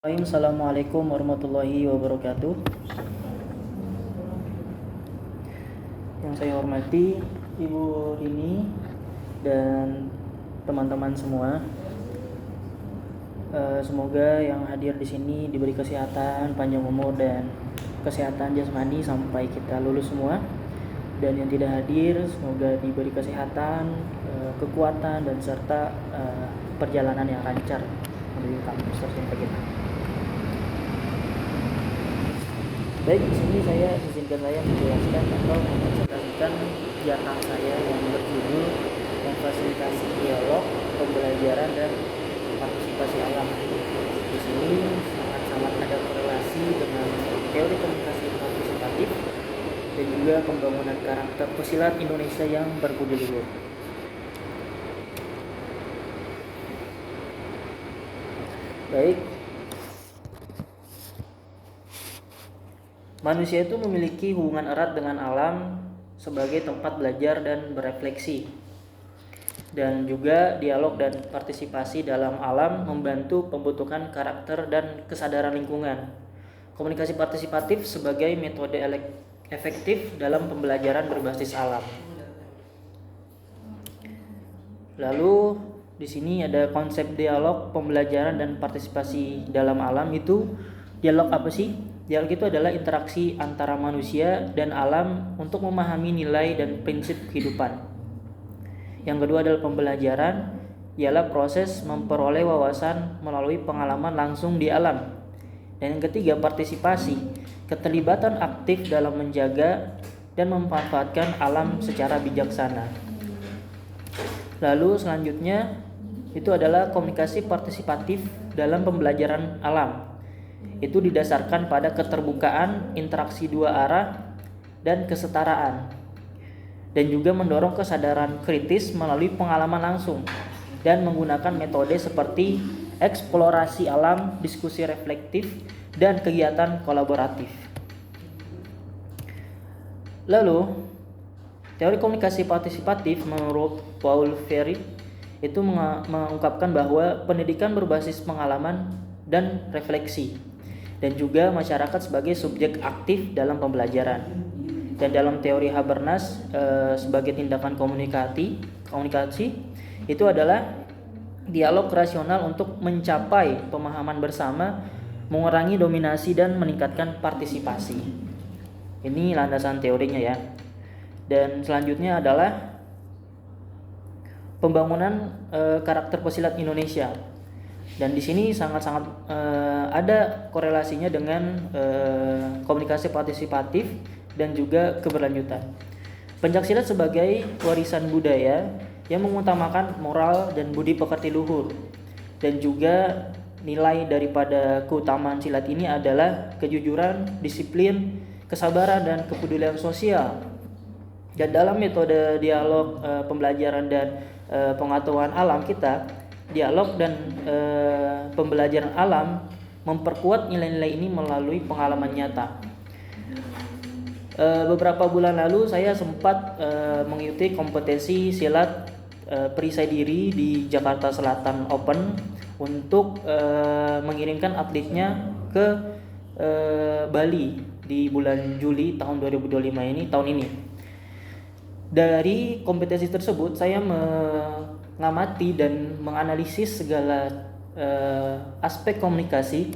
Assalamualaikum warahmatullahi wabarakatuh. Yang saya hormati Ibu Rini dan teman-teman semua. Semoga yang hadir di sini diberi kesehatan, panjang umur dan kesehatan jasmani sampai kita lulus semua. Dan yang tidak hadir semoga diberi kesehatan, kekuatan dan serta perjalanan yang lancar menuju kampus tercinta kita. Baik, di sini izinkan saya menjelaskan atau mempresentasikan jurnal saya yang berjudul Memfasilitasi Dialog, Pembelajaran dan Partisipasi Alam. Di sini sangat-sangat ada korelasi dengan teori komunikasi partisipatif dan juga pembangunan karakter pesilat Indonesia yang berbudi luhur. Baik, manusia itu memiliki hubungan erat dengan alam sebagai tempat belajar dan berefleksi. Dan juga dialog dan partisipasi dalam alam membantu pembentukan karakter dan kesadaran lingkungan. Komunikasi partisipatif sebagai metode efektif dalam pembelajaran berbasis alam. Lalu di sini ada konsep dialog, pembelajaran dan partisipasi dalam alam. Itu dialog apa sih? Dialog itu adalah interaksi antara manusia dan alam untuk memahami nilai dan prinsip kehidupan. Yang kedua adalah pembelajaran, ialah proses memperoleh wawasan melalui pengalaman langsung di alam. Dan yang ketiga partisipasi, keterlibatan aktif dalam menjaga dan memanfaatkan alam secara bijaksana. Lalu selanjutnya itu adalah komunikasi partisipatif dalam pembelajaran alam. Itu didasarkan pada keterbukaan, interaksi dua arah, dan kesetaraan. Dan juga mendorong kesadaran kritis melalui pengalaman langsung dan menggunakan metode seperti eksplorasi alam, diskusi reflektif, dan kegiatan kolaboratif. Lalu, teori komunikasi partisipatif menurut Paul Ferry itu mengungkapkan bahwa pendidikan berbasis pengalaman dan refleksi, dan juga masyarakat sebagai subjek aktif dalam pembelajaran. Dan dalam teori Habermas sebagai tindakan komunikasi itu adalah dialog rasional untuk mencapai pemahaman bersama, mengurangi dominasi dan meningkatkan partisipasi. Ini landasan teorinya ya. Dan selanjutnya adalah pembangunan karakter pesilat Indonesia. Dan di sini sangat-sangat ada korelasinya dengan komunikasi partisipatif dan juga keberlanjutan. Pencaksilat sebagai warisan budaya yang mengutamakan moral dan budi pekerti luhur. Dan juga nilai daripada keutamaan silat ini adalah kejujuran, disiplin, kesabaran dan kepedulian sosial. Dan dalam metode dialog pembelajaran dan pengetahuan alam kita, dialog dan pembelajaran alam memperkuat nilai-nilai ini melalui pengalaman nyata. Beberapa bulan lalu saya sempat mengikuti kompetisi silat perisai diri di Jakarta Selatan Open untuk mengirimkan atletnya ke Bali di bulan Juli tahun 2025 tahun ini. Dari kompetisi tersebut saya mengamati dan menganalisis segala aspek komunikasi,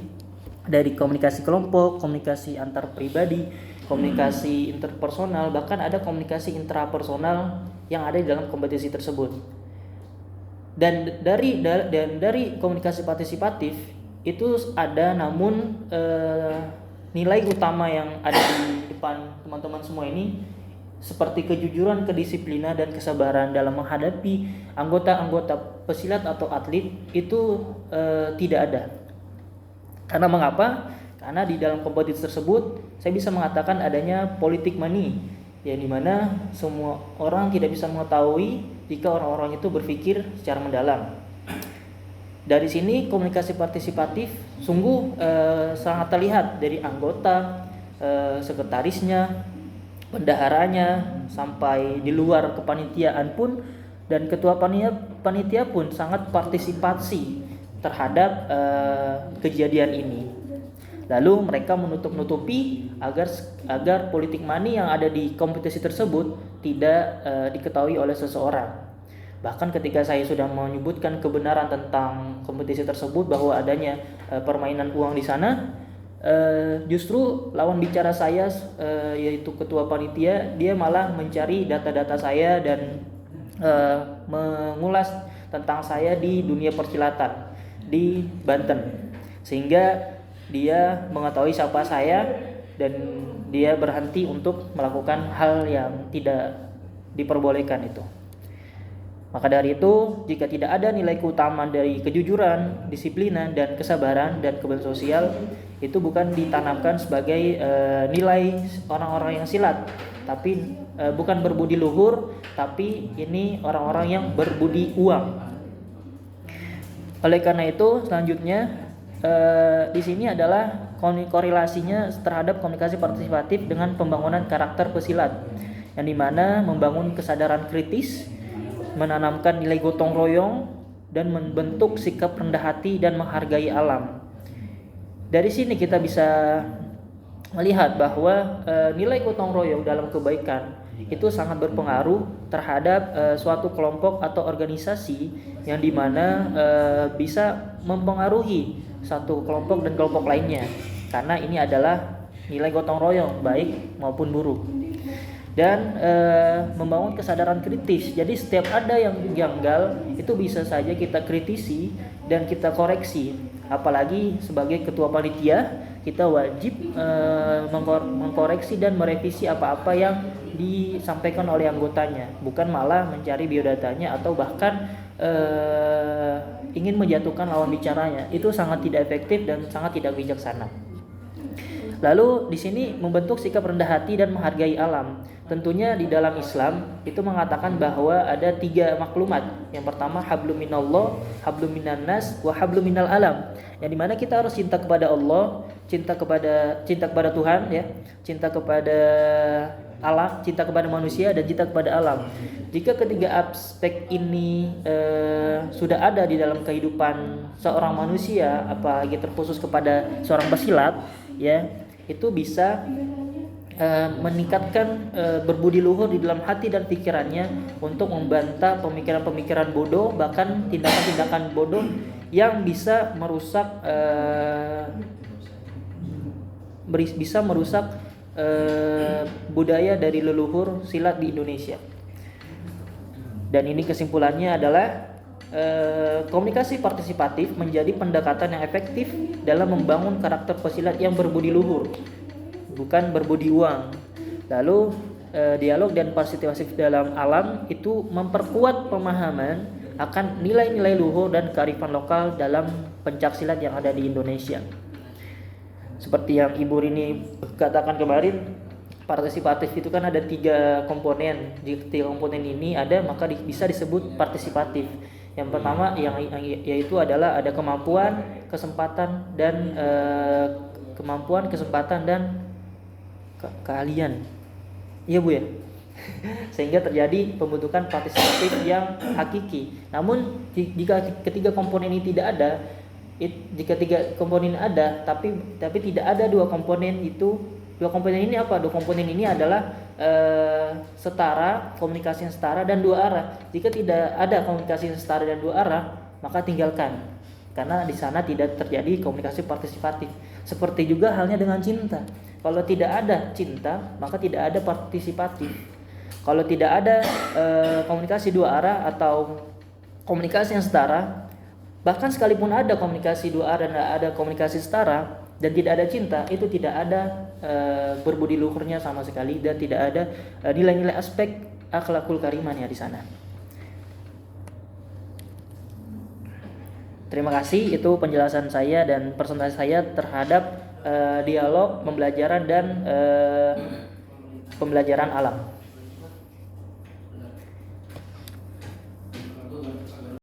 dari komunikasi kelompok, komunikasi antar pribadi, komunikasi interpersonal, bahkan ada komunikasi intrapersonal yang ada di dalam kompetisi tersebut. Dan dari komunikasi partisipatif itu ada namun nilai utama yang ada di depan teman-teman semua ini seperti kejujuran, kedisiplinan dan kesabaran dalam menghadapi anggota-anggota pesilat atau atlet itu tidak ada. Karena mengapa? Karena di dalam kompetisi tersebut saya bisa mengatakan adanya politik money, yang dimana semua orang tidak bisa mengetahui jika orang-orang itu berpikir secara mendalam. Dari sini komunikasi partisipatif sungguh sangat terlihat dari anggota, sekretarisnya, bendaharanya, sampai di luar kepanitiaan pun, dan ketua panitia pun sangat partisipasi terhadap kejadian ini. Lalu mereka menutup-nutupi agar politik money yang ada di kompetisi tersebut tidak diketahui oleh seseorang. Bahkan ketika saya sudah menyebutkan kebenaran tentang kompetisi tersebut bahwa adanya permainan uang di sana, justru lawan bicara saya yaitu ketua panitia, dia malah mencari data-data saya dan mengulas tentang saya di dunia persilatan di Banten, sehingga dia mengetahui siapa saya dan dia berhenti untuk melakukan hal yang tidak diperbolehkan itu. Maka dari itu, jika tidak ada nilai keutamaan dari kejujuran, disiplinan, dan kesabaran dan kebencian sosial, itu bukan ditanamkan sebagai nilai orang-orang yang silat, tapi bukan berbudi luhur, tapi ini orang-orang yang berbudi uang. Oleh karena itu, selanjutnya di sini adalah korelasinya terhadap komunikasi partisipatif dengan pembangunan karakter pesilat, yang dimana membangun kesadaran kritis, menanamkan nilai gotong royong, dan membentuk sikap rendah hati dan menghargai alam. Dari sini kita bisa melihat bahwa nilai gotong royong dalam kebaikan itu sangat berpengaruh terhadap suatu kelompok atau organisasi yang dimana bisa mempengaruhi satu kelompok dan kelompok lainnya, karena ini adalah nilai gotong royong baik maupun buruk. Dan membangun kesadaran kritis. Jadi setiap ada yang janggal itu bisa saja kita kritisi dan kita koreksi. Apalagi sebagai ketua panitia, kita wajib mengkoreksi dan merevisi apa-apa yang disampaikan oleh anggotanya, bukan malah mencari biodatanya atau bahkan ingin menjatuhkan lawan bicaranya. Itu sangat tidak efektif dan sangat tidak bijaksana. Lalu di sini membentuk sikap rendah hati dan menghargai alam. Tentunya di dalam Islam itu mengatakan bahwa ada 3 maklumat. Yang pertama hablum minallah, hablum minannas, wa hablum minal alam. Yang dimana kita harus cinta kepada Allah, cinta kepada Tuhan, ya, cinta kepada alam, cinta kepada manusia, dan cinta kepada alam. Jika ketiga aspek ini sudah ada di dalam kehidupan seorang manusia, apalagi terkhusus kepada seorang pesilat, ya, itu bisa meningkatkan berbudi luhur di dalam hati dan pikirannya untuk membantah pemikiran-pemikiran bodoh, bahkan tindakan-tindakan bodoh yang bisa merusak budaya dari leluhur silat di Indonesia. Dan ini kesimpulannya adalah komunikasi partisipatif menjadi pendekatan yang efektif dalam membangun karakter pesilat yang berbudi luhur, bukan berbudi uang. Lalu dialog dan partisipatif dalam alam itu memperkuat pemahaman akan nilai-nilai luhur dan kearifan lokal dalam pencaksilat yang ada di Indonesia. Seperti yang Ibu Rini katakan kemarin, partisipatif itu kan ada 3 komponen. Jika 3 komponen ini ada, maka bisa disebut partisipatif. Yang pertama yaitu adalah ada kemampuan, kesempatan dan keahlian. Iya Bu ya. Sehingga terjadi pembentukan partisipatif yang hakiki. Namun jika ketiga komponen ini tidak ada, jika 3 komponen ada tapi tidak ada 2 komponen itu, 2 komponen ini apa? 2 komponen ini adalah setara, komunikasi yang setara dan 2 arah. Jika tidak ada komunikasi yang setara dan 2 arah, maka tinggalkan, karena di sana tidak terjadi komunikasi partisipatif. Seperti juga halnya dengan cinta. Kalau tidak ada cinta, maka tidak ada partisipatif. Kalau tidak ada komunikasi 2 arah atau komunikasi yang setara, bahkan sekalipun ada komunikasi 2 arah dan ada komunikasi setara dan tidak ada cinta, itu tidak ada berbudi luhurnya sama sekali dan tidak ada nilai-nilai aspek akhlakul karimahnya di sana. Terima kasih, itu penjelasan saya dan presentasi saya terhadap dialog pembelajaran dan pembelajaran alam.